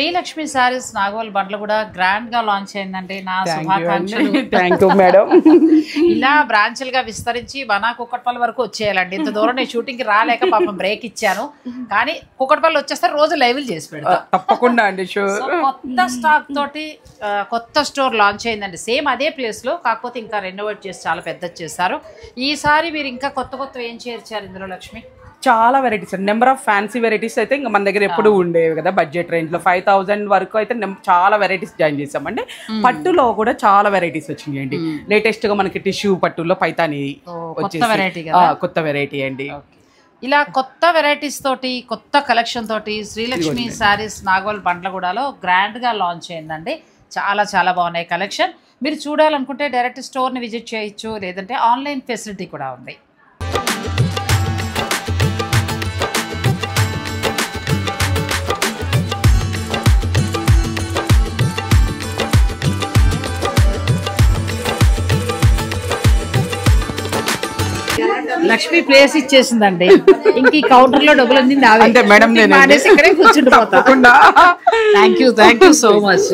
శ్రీలక్ష్మి సారీస్ నాగోల్ బండ్లు కూడా గ్రాండ్ గా లాంచ్ అయిందండి. నా శుభాకాంక్షలు. Thank you madam. ఇలా బ్రాంచ్లుగా విస్తరించి మన కుక్కట్పల్లి వరకు వచ్చేయాలండి. ఇంత దూరం నేను షూటింగ్ కి రాలేక పాపం బ్రేక్ ఇచ్చాను, కానీ కుక్కట్పల్లి వచ్చేస్తే రోజు లైవ్లు చేసి పెడతా తప్పకుండా అండి. కొత్త స్టాక్ తోటి కొత్త స్టోర్ లాంచ్ అయిందండి. సేమ్ అదే ప్లేస్ లో, కాకపోతే ఇంకా రెనోవేట్ చేసి చాలా పెద్దది చేస్తారు. ఈసారి మీరు ఇంకా కొత్త కొత్త ఏం చేర్చారు ఇందులో లక్ష్మి? చాలా వెరైటీస్ అండి. నెంబర్ ఆఫ్ ఫ్యాన్సీ వెరైటీస్ అయితే ఇంకా మన దగ్గర ఎప్పుడు ఉండేవి కదా. బడ్జెట్ రేంజ్ లో 5000 వరకు అయితే చాలా వెరైటీస్ జాయిన్ చేసామండి. పట్టులో కూడా చాలా వెరైటీస్ వచ్చినాయండి. లేటెస్ట్ గా మనకి టిష్యూ పట్టులో పైతాని కొత్త వెరైటీ అండి. ఇలా కొత్త వెరైటీస్ తోటి కొత్త కలెక్షన్ తోటి శ్రీలక్ష్మి సారీస్ నాగోల్ బండ్లగూడలో గ్రాండ్ గా లాంచ్ అయిందండి. చాలా చాలా బాగున్నాయి కలెక్షన్. మీరు చూడాలనుకుంటే డైరెక్ట్ స్టోర్ని విజిట్ చేయొచ్చు, లేదంటే ఆన్లైన్ ఫెసిలిటీ కూడా ఉంది. లక్ష్మి ప్లేస్ ఇచ్చేసిందండి. ఇంక ఈ కౌంటర్ లో డబ్బులు అందింది మేడం. ఇక్కడే కూర్చుంటా. Thank you so much.